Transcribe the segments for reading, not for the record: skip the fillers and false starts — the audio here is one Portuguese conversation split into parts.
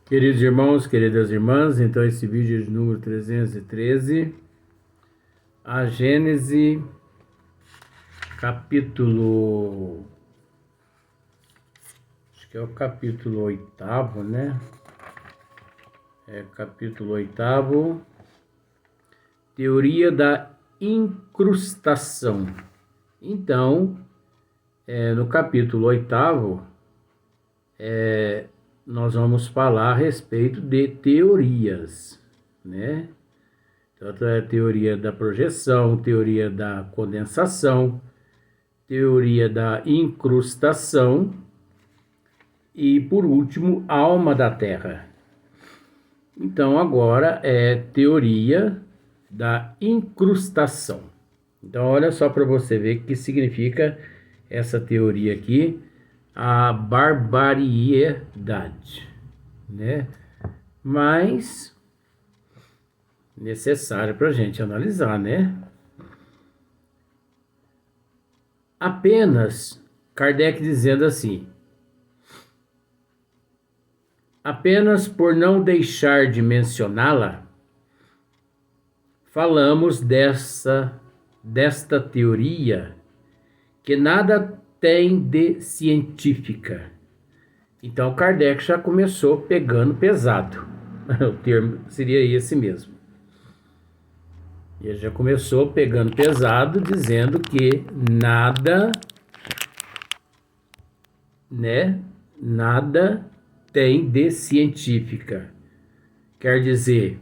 Queridos irmãos, queridas irmãs, então esse vídeo é de número 313, a Gênese, capítulo, acho que é o capítulo 8º, né? Capítulo 8º, teoria da incrustação. Então, no capítulo 8º, nós vamos falar a respeito de teorias, né? Tanto é a teoria da projeção, teoria da condensação, teoria da incrustação e, por último, alma da Terra. Então, agora é teoria da incrustação. Então, olha só para você ver o que significa essa teoria aqui, a barbariedade, né? Mas necessário para a gente analisar, né? Apenas Kardec dizendo assim: apenas por não deixar de mencioná-la, falamos desta teoria que nada tem de científica. Então Kardec já começou pegando pesado. O termo seria esse mesmo. Ele já começou pegando pesado, dizendo que nada, né? Nada tem de científica. Quer dizer,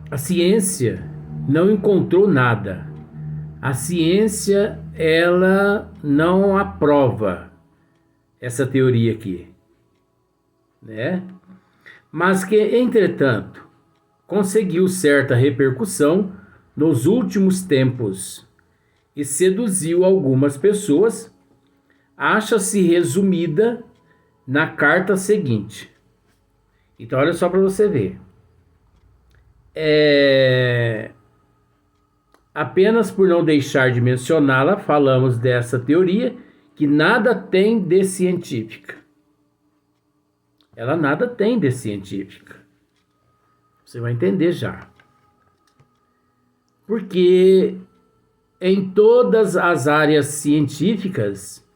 a ciência não encontrou nada. A ciência, ela não aprova essa teoria aqui, né? Mas que, entretanto, conseguiu certa repercussão nos últimos tempos e seduziu algumas pessoas, acha-se resumida na carta seguinte. Então, olha só para você ver. Apenas por não deixar de mencioná-la, falamos dessa teoria que nada tem de científica. Ela nada tem de científica. Você vai entender já. Porque em todas as áreas científicas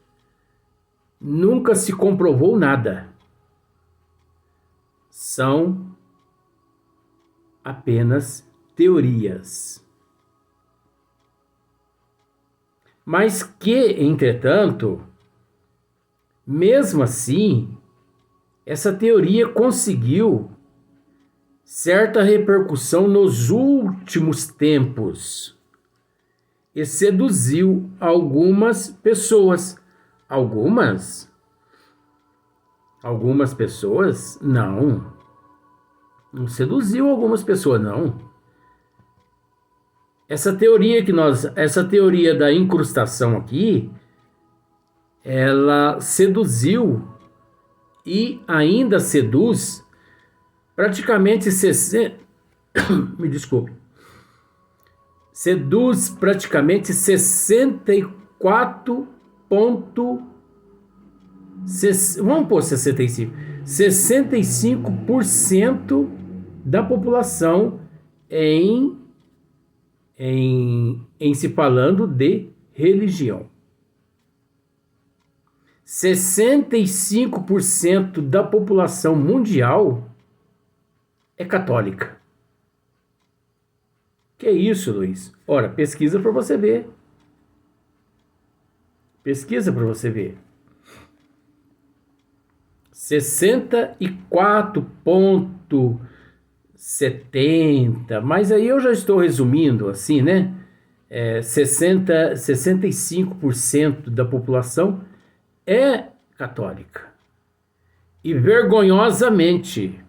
nunca se comprovou nada. São apenas teorias. Mas que, entretanto, mesmo assim, essa teoria conseguiu certa repercussão nos últimos tempos e seduziu algumas pessoas. Algumas pessoas? Não. Não seduziu algumas pessoas, não. Essa teoria da incrustação aqui, ela seduziu e ainda seduz praticamente 60, me desculpe, seduz praticamente 64 vamos pôr 65% da população em se falando de religião. 65% da população mundial é católica. Que isso, Luiz? Ora, pesquisa para você ver. Pesquisa para você ver. 64,70, mas aí eu já estou resumindo assim, né? 65% da população é católica. E vergonhosamente,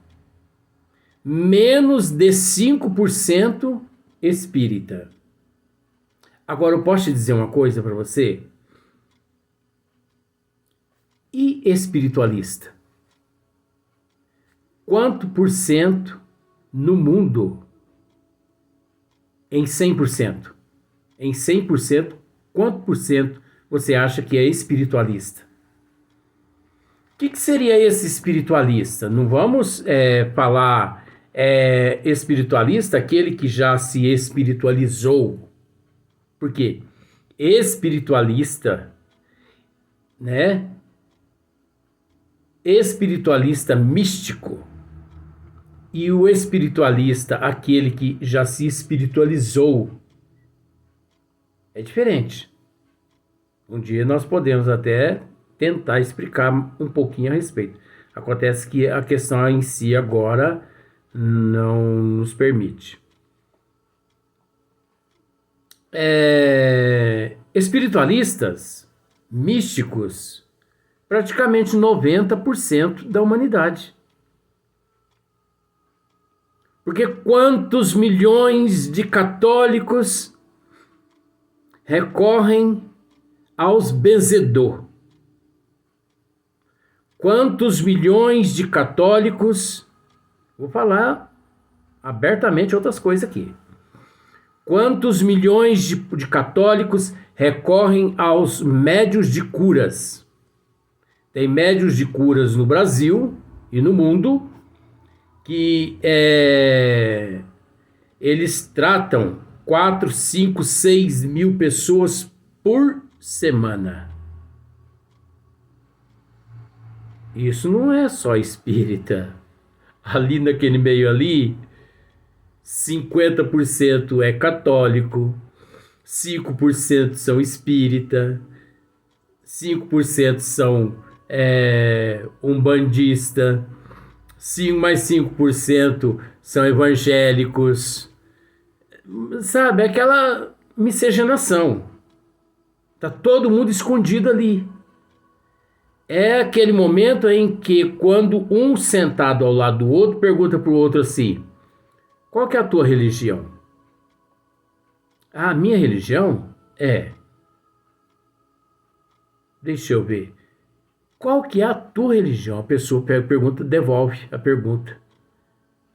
menos de 5% espírita. Agora, eu posso te dizer uma coisa para você? E espiritualista? Quanto por cento no mundo? Em 100%. Em 100%, quanto por cento você acha que é espiritualista? que seria esse espiritualista? Não vamos falar espiritualista, aquele que já se espiritualizou. Por quê? Espiritualista, né? Espiritualista místico e o espiritualista, aquele que já se espiritualizou, é diferente. Um dia nós podemos até tentar explicar um pouquinho a respeito. Acontece que a questão em si agora não nos permite. Espiritualistas, místicos, praticamente 90% da humanidade. Porque quantos milhões de católicos recorrem aos benzedor? Quantos milhões de católicos, vou falar abertamente outras coisas aqui. Quantos milhões de católicos recorrem aos médios de curas? Tem médios de curas no Brasil e no mundo que eles tratam 4, 5, 6 mil pessoas por semana. Isso não é só espírita. Ali naquele meio ali, 50% é católico, 5% são espírita, 5% são umbandista, mais 5% são evangélicos. Sabe, aquela miscigenação. Tá todo mundo escondido ali. É aquele momento em que, quando um sentado ao lado do outro pergunta para o outro assim: qual que é a tua religião? A minha religião é... Deixa eu ver. Qual que é a tua religião? A pessoa pergunta, devolve a pergunta.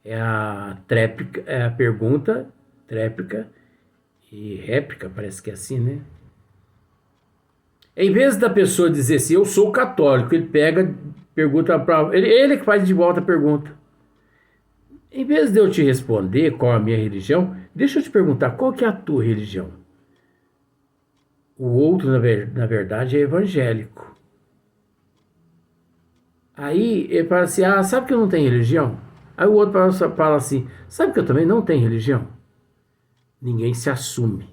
É a tréplica, é a pergunta, tréplica e réplica, parece que é assim, né? Em vez da pessoa dizer assim, eu sou católico, ele pega, pergunta para... Ele que faz de volta a pergunta. Em vez de eu te responder qual a minha religião, deixa eu te perguntar, qual que é a tua religião? O outro, na verdade, é evangélico. Aí ele fala assim, sabe que eu não tenho religião? Aí o outro fala assim, sabe que eu também não tenho religião? Ninguém se assume.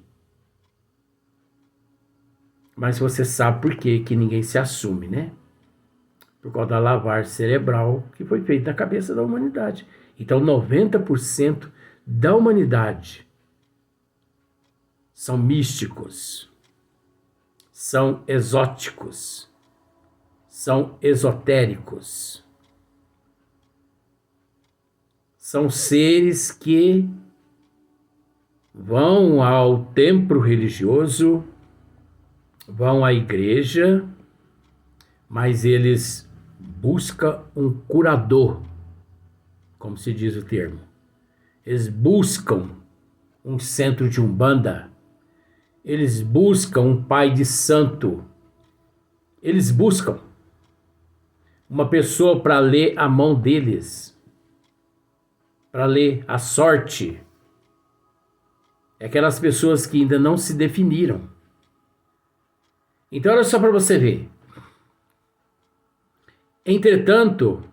Mas você sabe por que ninguém se assume, né? Por causa da lavagem cerebral que foi feita na cabeça da humanidade. Então 90% da humanidade são místicos, são exóticos, são esotéricos. São seres que vão ao templo religioso, vão à igreja, mas eles buscam um curador, como se diz o termo. Eles buscam um centro de umbanda, eles buscam um pai de santo, eles buscam uma pessoa para ler a mão deles, para ler a sorte. É aquelas pessoas que ainda não se definiram. Então olha só para você ver. Entretanto,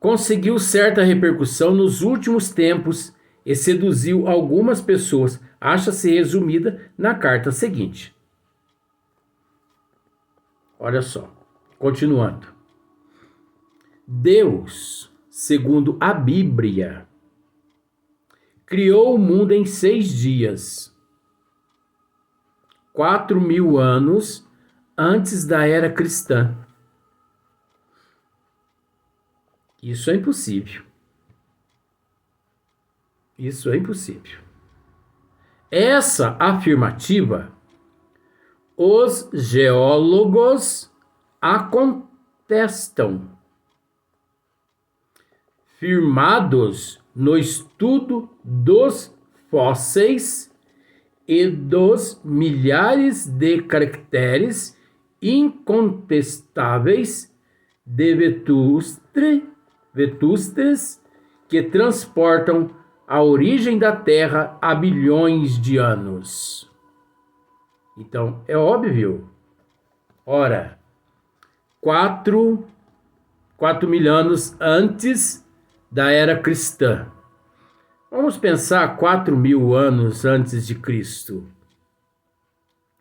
conseguiu certa repercussão nos últimos tempos e seduziu algumas pessoas. Acha-se resumida na carta seguinte. Olha só, continuando. Deus, segundo a Bíblia, criou o mundo em 6 dias, 4.000 anos antes da era cristã. Isso é impossível. Isso é impossível. Essa afirmativa, os geólogos a contestam, firmados no estudo dos fósseis e dos milhares de caracteres incontestáveis de vetustres que transportam a origem da Terra há bilhões de anos. Então, é óbvio. Ora, 4.000 anos antes da era cristã. Vamos pensar 4.000 anos antes de Cristo.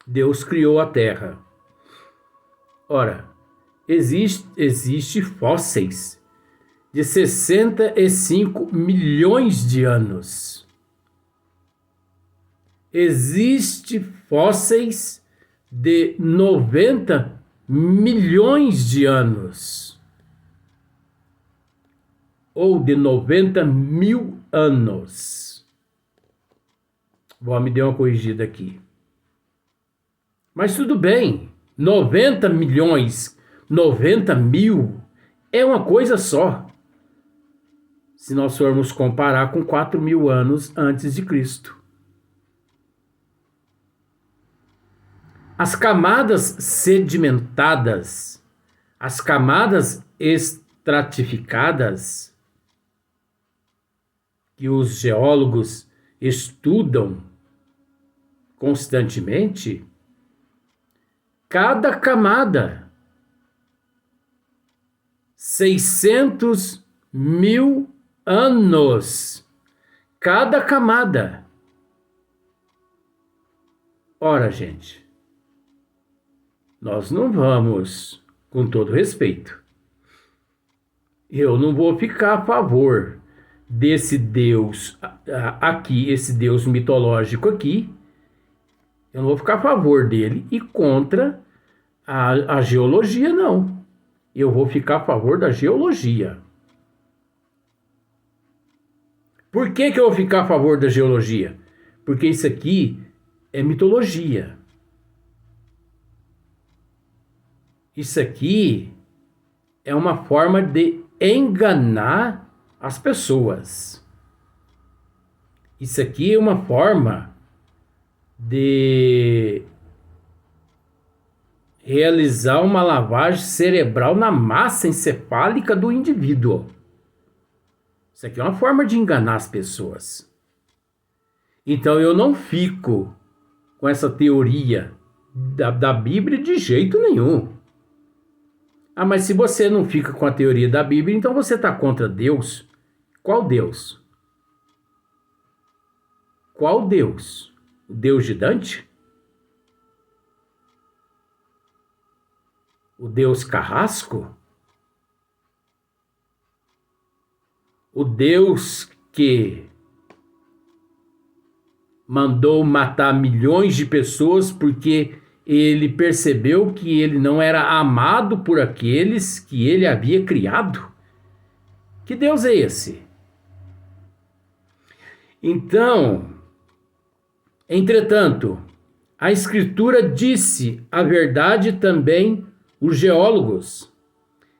Deus criou a Terra. Ora, existe fósseis de 65 milhões de anos. Existe fósseis de 90 milhões de anos. Ou de 90 mil anos. Me deu uma corrigida aqui. Mas tudo bem. 90 milhões, 90 mil é uma coisa só. Se nós formos comparar com 4.000 anos antes de Cristo. As camadas sedimentadas, as camadas estratificadas, que os geólogos estudam constantemente, cada camada, 600 mil anos, cada camada. Ora, gente, nós não vamos, com todo respeito, eu não vou ficar a favor desse Deus aqui, esse Deus mitológico aqui, eu não vou ficar a favor dele e contra a geologia, não. Eu vou ficar a favor da geologia. Por que eu vou ficar a favor da geologia? Porque isso aqui é mitologia. Isso aqui é uma forma de enganar as pessoas. Isso aqui é uma forma de realizar uma lavagem cerebral na massa encefálica do indivíduo. Isso aqui é uma forma de enganar as pessoas. Então eu não fico com essa teoria da Bíblia de jeito nenhum. Mas se você não fica com a teoria da Bíblia, então você está contra Deus? Qual Deus? Qual Deus? O Deus de Dante? O Deus carrasco? O Deus que mandou matar milhões de pessoas porque ele percebeu que ele não era amado por aqueles que ele havia criado? Que Deus é esse? Então, entretanto, a Escritura disse a verdade também os geólogos,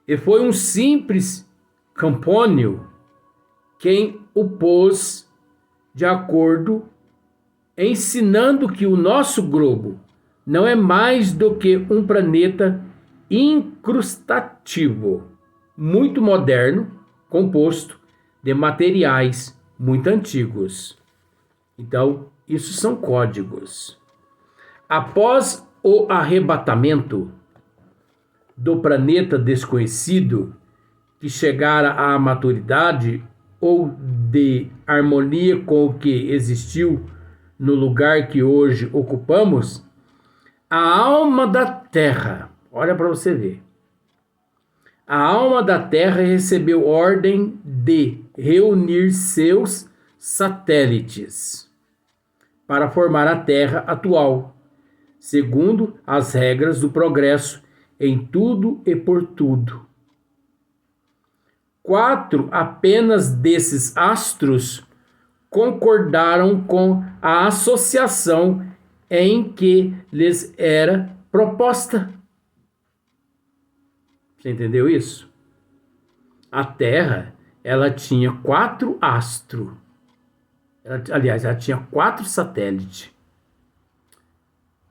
e foi um simples Campônio quem o pôs de acordo, ensinando que o nosso globo não é mais do que um planeta incrustativo, muito moderno, composto de materiais muito antigos. Então, isso são códigos. Após o arrebatamento do planeta desconhecido, que chegara à maturidade ou de harmonia com o que existiu no lugar que hoje ocupamos, a alma da Terra, olha para você ver, a alma da Terra recebeu ordem de reunir seus satélites para formar a Terra atual, segundo as regras do progresso em tudo e por tudo. 4 apenas desses astros concordaram com a associação em que lhes era proposta. Você entendeu isso? A Terra, ela tinha 4 astros. Ela tinha 4 satélites.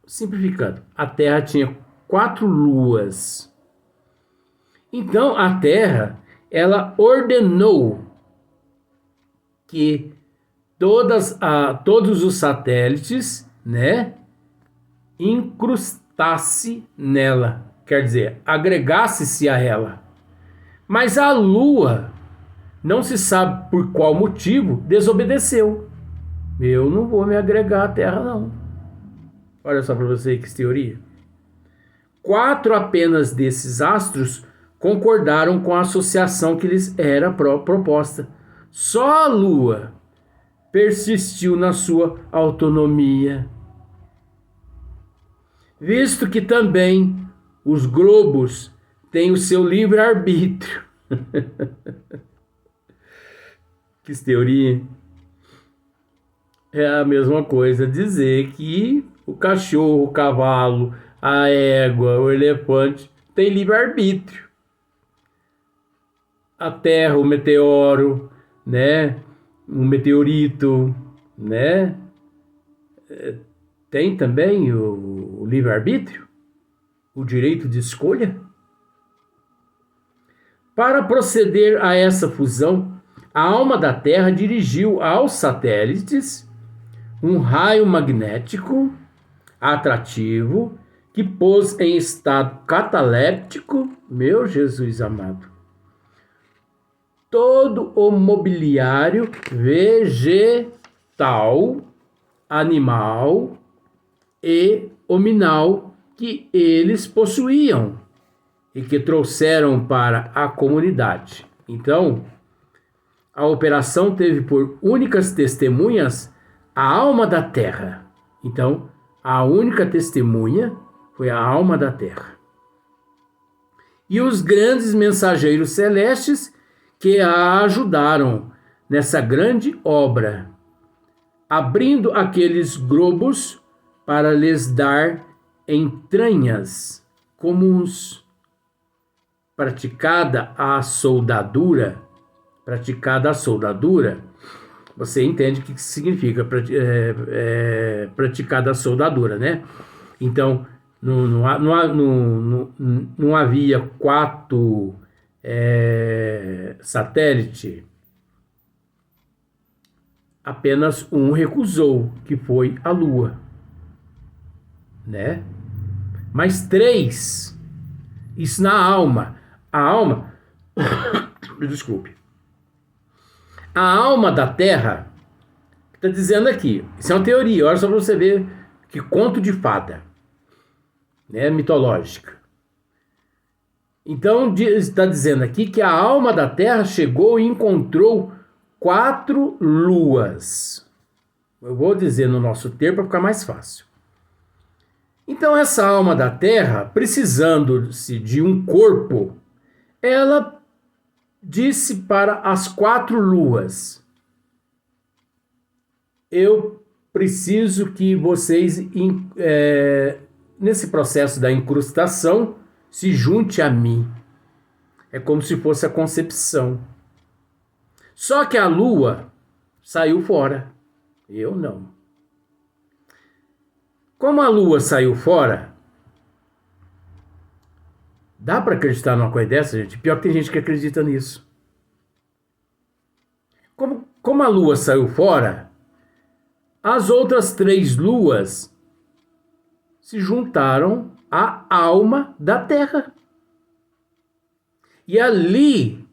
Simplificando, a Terra tinha 4 luas. Então a Terra, ela ordenou que todos os satélites, né, incrustasse nela, quer dizer, agregasse-se a ela. Mas a Lua, não se sabe por qual motivo, desobedeceu. Eu não vou me agregar à Terra, não. Olha só para você que teoria. 4 apenas desses astros concordaram com a associação que lhes era proposta. Só a Lua persistiu na sua autonomia, visto que também os globos têm o seu livre-arbítrio. Que teoria. É a mesma coisa dizer que o cachorro, o cavalo, a égua, o elefante tem livre-arbítrio. A Terra, o meteoro, né? O meteorito, né? Tem também o livre-arbítrio, o direito de escolha. Para proceder a essa fusão, a alma da Terra dirigiu aos satélites um raio magnético atrativo que pôs em estado cataléptico, meu Jesus amado, todo o mobiliário vegetal, animal e hominal que eles possuíam e que trouxeram para a comunidade. Então, a operação teve por únicas testemunhas a alma da Terra. Então, a única testemunha foi a alma da Terra. E os grandes mensageiros celestes que a ajudaram nessa grande obra, abrindo aqueles globos para lhes dar entranhas comuns, praticada a soldadura, você entende o que significa praticada a soldadura, né? Então, não havia 4 satélites, apenas um recusou, que foi a Lua, né? Mas 3, isso na alma. A alma, desculpe, a alma da Terra, está dizendo aqui, isso é uma teoria, olha só para você ver que conto de fada, né, mitológica. Então está dizendo aqui que a alma da Terra chegou e encontrou 4 luas. Eu vou dizer no nosso termo para ficar mais fácil. Então essa alma da Terra, precisando-se de um corpo, ela disse para as 4 luas: eu preciso que vocês, nesse processo da incrustação, se junte a mim. É como se fosse a concepção. Só que a Lua saiu fora. Eu não. Como a Lua saiu fora, dá para acreditar numa coisa dessa, gente? Pior que tem gente que acredita nisso. Como a Lua saiu fora, as outras 3 luas se juntaram à alma da Terra. E ali,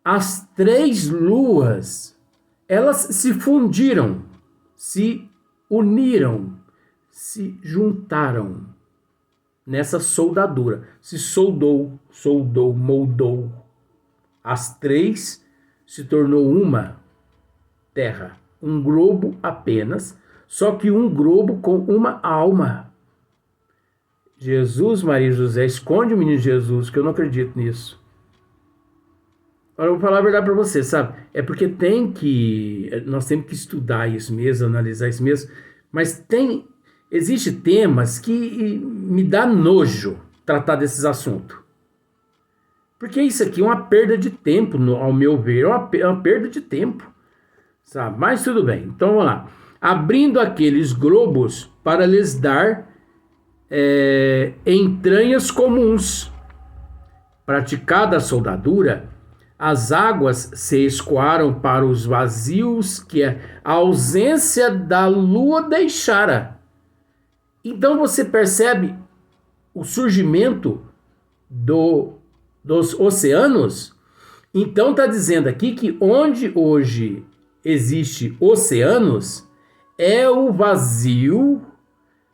as 3 luas, elas se fundiram, se uniram, se juntaram nessa soldadura. Se soldou, moldou. As 3 se tornou uma Terra, um globo apenas, só que um globo com uma alma. Jesus, Maria e José, esconde o menino Jesus, que eu não acredito nisso. Agora eu vou falar a verdade para você, sabe? É porque nós temos que estudar isso mesmo, analisar isso mesmo, mas existe temas que me dá nojo tratar desses assuntos. Porque isso aqui é uma perda de tempo, ao meu ver, é uma perda de tempo, sabe? Mas tudo bem, então vamos lá. Abrindo aqueles globos para lhes dar entranhas comuns, praticada a soldadura, as águas se escoaram para os vazios que a ausência da lua deixara. Então você percebe o surgimento dos oceanos. Então está dizendo aqui que onde hoje existe oceanos é o vazio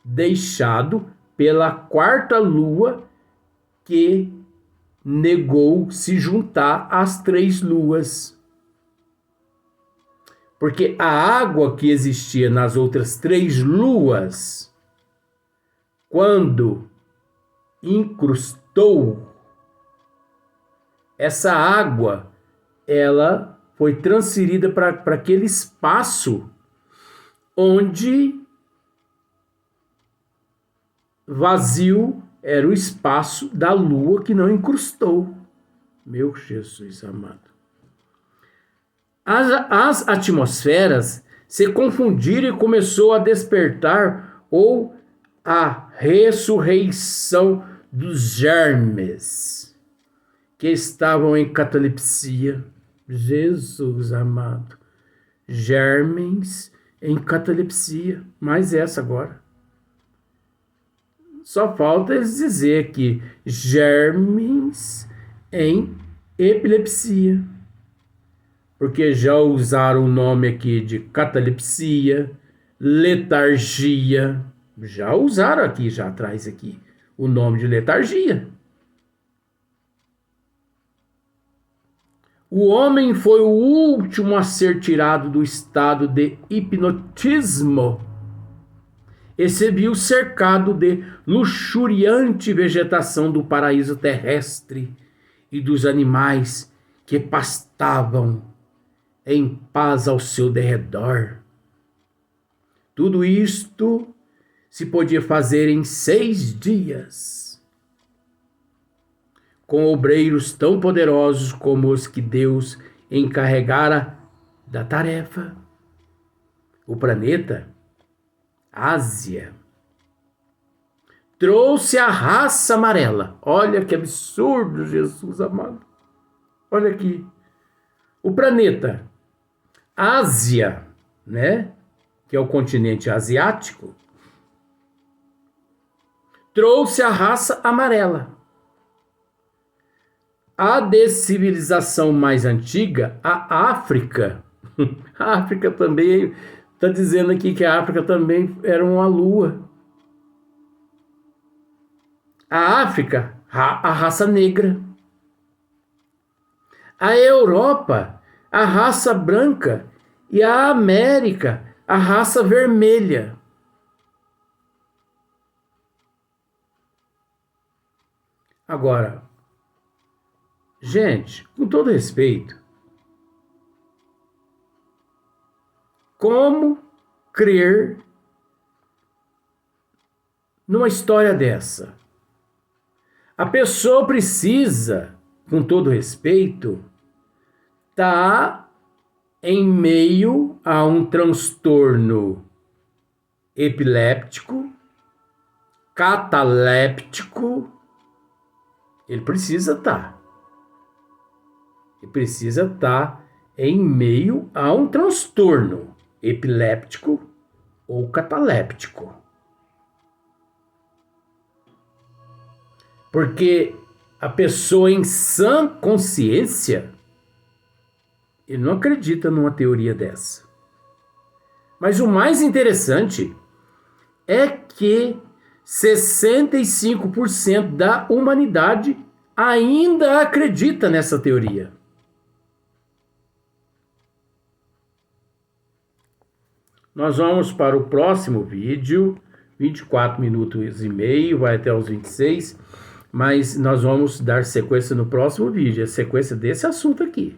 deixado pela quarta lua que negou se juntar às três luas. Porque a água que existia nas outras três luas, quando incrustou, essa água, ela foi transferida para aquele espaço onde vazio era o espaço da lua que não incrustou. Meu Jesus amado. As atmosferas se confundiram e começou a despertar ou a ressurreição dos germes que estavam em catalepsia. Jesus amado. Germes em catalepsia. Mais essa agora. Só falta eles dizer que germes em epilepsia. Porque já usaram o nome aqui de catalepsia, letargia. Já usaram aqui, já atrás aqui, o nome de letargia. O homem foi o último a ser tirado do estado de hipnotismo e se viu cercado de luxuriante vegetação do paraíso terrestre e dos animais que pastavam em paz ao seu derredor. Tudo isto se podia fazer em 6 dias, com obreiros tão poderosos como os que Deus encarregara da tarefa. O planeta Ásia trouxe a raça amarela. Olha que absurdo, Jesus amado. Olha aqui. O planeta Ásia, né, que é o continente asiático, trouxe a raça amarela. A descivilização mais antiga, a África. A África também, está dizendo aqui que a África também era uma lua. A África, a raça negra. A Europa, a raça branca. E a América, a raça vermelha. Agora, gente, com todo respeito, como crer numa história dessa? A pessoa precisa, com todo respeito, estar em meio a um transtorno epiléptico, cataléptico. Ele precisa estar. Ele precisa estar em meio a um transtorno epiléptico ou cataléptico. Porque a pessoa em sã consciência, ele não acredita numa teoria dessa. Mas o mais interessante é que 65% da humanidade ainda acredita nessa teoria. Nós vamos para o próximo vídeo, 24 minutos e meio, vai até os 26, mas nós vamos dar sequência no próximo vídeo, a sequência desse assunto aqui.